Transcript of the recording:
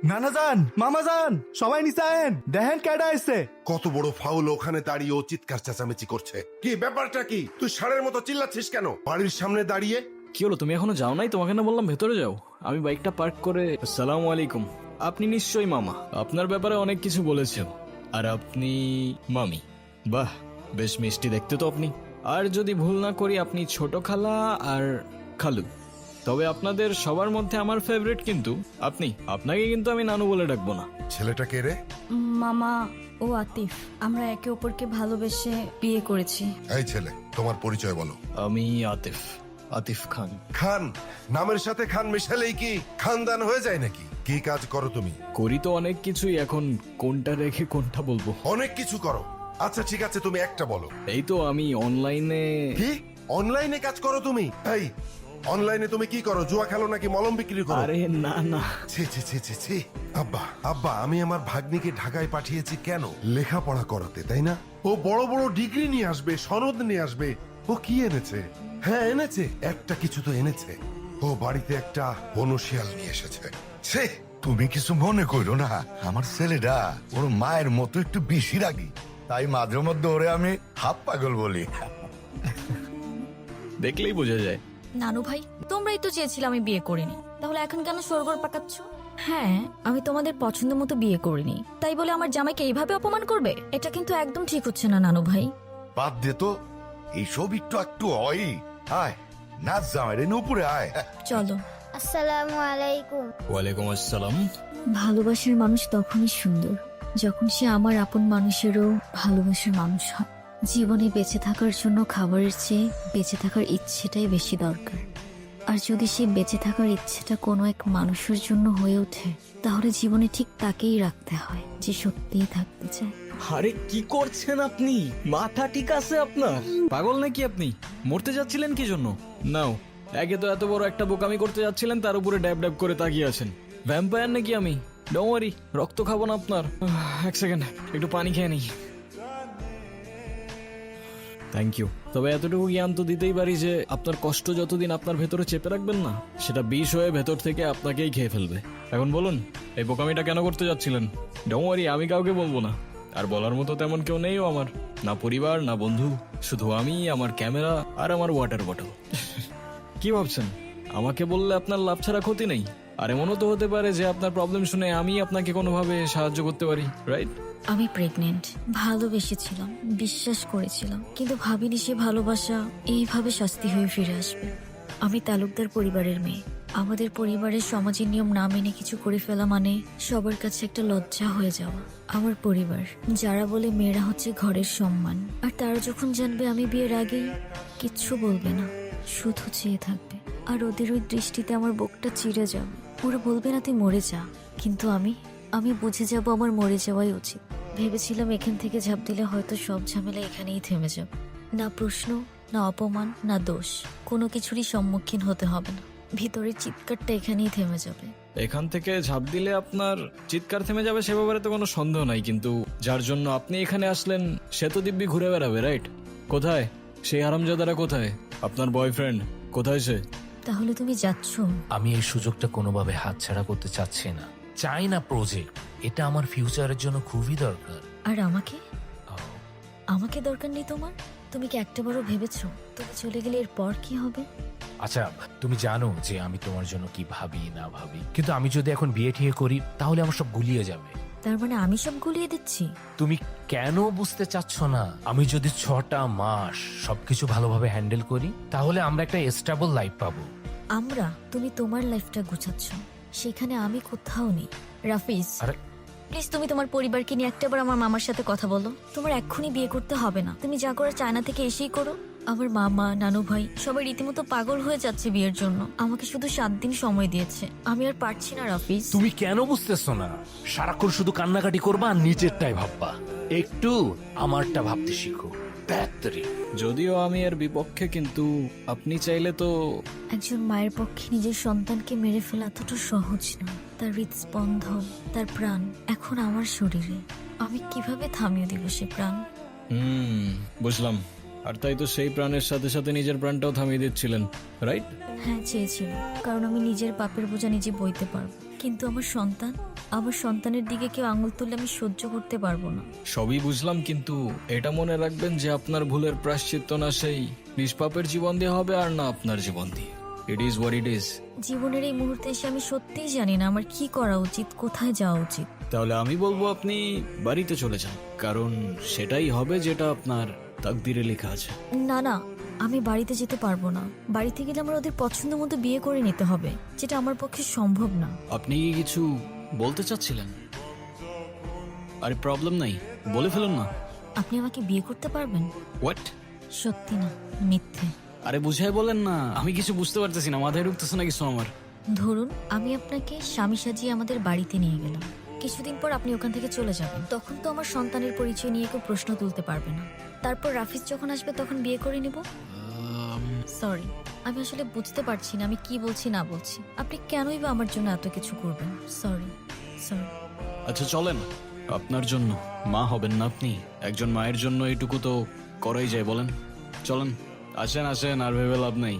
নানা যান, মামা যান, সবাই নিচে আয়েন, দেখেন কেডা আইছে। কত বড় ফাউল, ওখানে দাঁড়িয়ে ও চিৎকার চেঁচামেচি করছে। কি ব্যাপারটা কি? তুই ষাঁড়ের মতো চিল্লাচ্ছিস কেন বাড়ির সামনে দাঁড়িয়ে? কি হলো, তুমি এখনো যাও নাই? তোমাকে না বললাম ভেতরে যাও। আমি বাইকটা পার্ক করে। আসসালামু আলাইকুম। আপনি নিশ্চয়ই মামা, আপনার ব্যাপারে অনেক কিছু বলেছেন। আর আপনি মামি। বাহ, বেশ মিষ্টি দেখতে তো আপনি। আর যদি ভুল না করি আপনি ছোট খালা আর খালু। তবে আপনাদের সবার মধ্যে আমার ফেভারিট কিন্তু আপনি। আপনাকে কিন্তু আমি নানু বলে ডাকবো না। ছেলেটা কে রে? মামা ও আতিফ, আমরা একে অপরকে ভালোবেসে বিয়ে করেছি। এই ছেলে, তোমার পরিচয় বলো। আমি আতিফ, আতিফ খান। খান? নামের সাথে খান মিশালেই কি খানদান হয়ে যায় নাকি? কি কাজ করো তুমি? করি তো অনেক কিছুই, এখন কোনটা রেখে কোনটা বলবো? অনেক কিছু করো। আচ্ছা ঠিক আছে, তুমি একটা বলো। এই তো আমি অনলাইনে। কি অনলাইনে কাজ করো তুমি? এই অনলাইনে তুমি কি করো? জুয়া খেলো নাকি মলম বিক্রি করো? আরে না না, ছি ছি ছি ছি ছি। আব্বা আব্বা, আমি আমার ভাগ্নিকে ঢাকায় পাঠিয়েছি কেন? লেখাপড়া করাতে, তাই না? ও বড় বড় ডিগ্রি নিয়ে আসবে, সনদ নিয়ে আসবে। ও কি এনেছে? হ্যাঁ এনেছে, একটা কিছু তো এনেছে। ও বাড়িতে একটা বনশিয়াল নিয়ে এসেছে। ছি। তুমি কিছু মনে করো না, আমার ছেলেটা ওর মায়ের মতো একটু বেশি রাগি, তাই মাঝে মধ্যে ওরে আমি হাফ পাগল বলি। দেখলেই বোঝা যায়। নানু ভাই, তোমরাই তো চেয়েছিলে আমি বিয়ে করিনি, তাহলে এখন কেন সরগর পাকাচ্ছ? হ্যাঁ, আমি তোমাদের পছন্দ মতো বিয়ে করিনি, তাই বলে আমার জামাইকে এইভাবে অপমান করবে? এটা কিন্তু একদম ঠিক হচ্ছে না নানু ভাই। বাদ দে তো, এইসব একটু একটু হয়। আয় নাচ জামাই উপরে আয়। চলো। আসসালামু আলাইকুম। ওয়ালাইকুম আসসালাম। ভালোবাসার মানুষ তখনই সুন্দর যখন সে আমার আপন মানুষেরও ভালোবাসার মানুষ হয়। জীবনে বেঁচে থাকার জন্য খাবারের চেয়ে বেঁচে থাকার ইচ্ছেটাই বেশি দরকার। আর যদি সে বেঁচে থাকার ইচ্ছেটা কোনো এক মানুষের জন্য হয়ে ওঠে, তাহলে জীবনে ঠিক তাকেই রাখতে হয় যে সত্যিই থাকতে চায়। আরে কি করছেন আপনি? মাথা ঠিক আছে আপনার? পাগল নাকি আপনি? মরতে যাচ্ছিলেন কি জন্য? নাও, একে তো এত বড় একটা বোকামি করতে যাচ্ছিলেন, তার উপরে ড্যাব ড্যাব করে তাকিয়ে আছেন। ভ্যাম্পায়ার নাকি আমি? ডোন্ট ওয়ারি, রক্ত খাবো না আপনার। এক সেকেন্ড, একটু পানি খেয়ে নিই। Thank you. তবে এতটুকু জ্ঞান তো দিতেই পারি যে আপনার কষ্ট যতদিন আপনার ভেতরে চেপে রাখবেন না, সেটা বিষ হয়ে ভেতর থেকে আপনাকেই খেয়ে ফেলবে। এখন বলুন, এই বোকামিটা কেন করতে যাচ্ছিলেন? ডোন্ট ওয়ারি, আমি কাউকে বলবো না। আর বলার মতো তেমন কেউ নেইও আমার, না পরিবার না বন্ধু, শুধু আমি, আমার ক্যামেরা আর আমার ওয়াটার বটল। কি ভাবছেন আমাকে বললে আপনার লাভ ছাড়া ক্ষতি নেই? আর এমনও তো হতে পারে যে আপনার প্রবলেম শুনে আমি আপনাকে কোনোভাবে সাহায্য করতে পারি, রাইট? আমি প্রেগনেন্ট, ভালোবেসেছিলাম, বিশ্বাস করেছিলাম, কিন্তু ভাবিনি সে ভালোবাসা এইভাবে শাস্তি হয়ে ফিরে আসবে। আমি তালুকদার পরিবারের মেয়ে। আমাদের পরিবারের সমাজের নিয়ম না মেনে কিছু করে ফেলা মানে সবার কাছে একটা লজ্জা হয়ে যাওয়া। আমার পরিবার যারা বলে মেয়েরা হচ্ছে ঘরের সম্মান, আর তারা যখন জানবে আমি বিয়ের আগেই, কিচ্ছু বলবে না, শুধু চেয়ে থাকবে। আর ওদের ওই দৃষ্টিতে আমার বুকটা চিড়ে যাবে। ওরা বলবে না তুই মরে যা, কিন্তু আমি বুঝে যাব আমার মরে যাওয়াই উচিত। ভেবেছিলাম এখান থেকে ঝাঁপ দিলে হয়তো সব ঝামেলা এখানেই থেমে যাবে। না প্রশ্ন, না অপমান, না দোষ, কোনো কিছুরই সম্মুখীন হতে হবে না। ভিতরের চিৎকারটা এখানেই থেমে যাবে। এখান থেকে ঝাঁপ দিলে আপনার চিৎকার থেমে যাবে সে ব্যাপারে তো কোনো সন্দেহ নাই, কিন্তু যার জন্য আপনি এখানে আসলেন সে তো দিব্যি ঘুরে বেড়াবে, রাইট? কোথায় সেই হারামজাদারা? কোথায় আপনার বয়ফ্রেন্ড? কোথায় সে? তাহলে তুমি যাচ্ছ? আমি এই সুযোগটা কোনোভাবে হাতছাড়া করতে চাচ্ছি না। চাই না প্রজেক্ট, এটা আমার ফিউচারের জন্য খুবই দরকার। আর আমাকে দরকার নেই তোমার? তুমি কি একটাবারও ভেবেছো তুমি চলে গেলে এরপর কি হবে? আচ্ছা, তুমি জানো যে আমি তোমার জন্য কি ভাবি না ভাবি, কিন্তু আমি যদি এখন বিয়ে ঠিয়ে করি তাহলে আমার সব গুলিয়ে যাবে। তার মানে আমি সব গুলিয়ে দিচ্ছি? তুমি কেন বুঝতে চাচ্ছ না? আমি যদি 6টা মাস সবকিছু ভালোভাবে হ্যান্ডেল করি তাহলে আমরা একটা স্টেবল লাইফ পাবো। তুমি তোমার লাইফটা গুছাচ্ছ, সেখানে আমি কোথাও নেই। রাফিজ, আরে প্লিজ তুমি তোমার পরিবারকে নিয়ে একটাবার আমার মামার সাথে কথা বলো। তোমার এক্ষুনি বিয়ে করতে হবে না, তুমি যা করার চায়না থেকে এসেই করো। আমার মামা, নানু ভাই সবাই রীতিমতো পাগল হয়ে যাচ্ছে বিয়ের জন্য। আমাকে শুধু 7 দিন সময় দিয়েছে, আমি আর পারছি না রাফিজ। তুমি কেন বুঝতেছো না? সারাক্ষণ শুধু কান্নাকাটি করবা আর নিজেরটাই ভাববা। একটু আমারটা ভাবতে শিখো। ব্যাটারি। যদিও আমি এর বিপক্ষে, কিন্তু আপনি চাইলে তো। একজন মায়ের পক্ষে নিজের সন্তানকে মেরে ফেলা এতটা সহজ না। তার হৃদস্পন্দন, তার প্রাণ এখন আমার শরীরে। আমি কিভাবে থামিয়ে দিব সে প্রাণ? বুঝলাম। আর তাই তো সেই প্রাণের সাথে সাথে নিজের প্রাণটাও থামিয়ে দিচ্ছিলেন, রাইট? হ্যাঁ, চেয়েছিল, কারণ আমি নিজের পাপের বোঝা নিজে বইতে পারবো। কিন্তু আমার সন্তানের দিকে কেউ আঙুল তুললে আমি সহ্য করতে পারবো না। সবই বুঝলাম, কিন্তু এটা মনে রাখবেন যে আপনার ভুলের প্রায়শ্চিত্ত না সেই নিষ্পাপের জীবন দিয়ে হবে আর না আপনার জীবন দিয়ে। It is what it is. জীবনের এই মুহূর্তে এসে আমি সত্যিই জানি না আমার কি করা উচিত, কোথায় যাওয়া উচিত। তাহলে আমি বলবো আপনি বাড়িতে চলে যান, কারণ সেটাই হবে যেটা আপনার তাকদিরে লেখা আছে। না না, আমি বাড়িতে যেতে পারবো না। বাড়িতে গেলে আমার ওদের পছন্দ মতো বিয়ে করে নিতে হবে, যেটা আমার পক্ষে সম্ভব না। আপনি কি কিছু বলতে চাচ্ছিলেন? আরে প্রবলেম নাই, বলে ফেলুন না। আপনি আমাকে বিয়ে করতে পারবেন? হোয়াট? সত্যি না, মিথ্যে। আরে বুঝাই বলেন না, আমি কিছু বুঝতে পারতেছি না, মাথায় ঢুকতেছে না কিছু আমার। ধরুন আমি আপনাকে স্বামী সাজিয়ে আমাদের বাড়িতে নিয়ে গেলাম, কিছুদিন পর আপনি ওখান থেকে চলে যাবেন। তখন তো আমার সন্তানের পরিচয় নিয়ে কেউ প্রশ্ন তুলতে পারবে না। তারপর রাফিজ যখন আসবে তখন বিয়ে করে নেব। সরি, আমি আসলে বুঝতে পারছি না আমি কি বলছি না বলছি। আপনি কেনই বা আমার জন্য এত কিছু করবেন? সরি। আচ্ছা চলেন, আপনার জন্য মা হবেন না আপনি, একজন মায়ের জন্য এইটুকু তো করাই যায় বলেন। চলেন, আসেন আসেন, আর ভেবে লাভ নেই।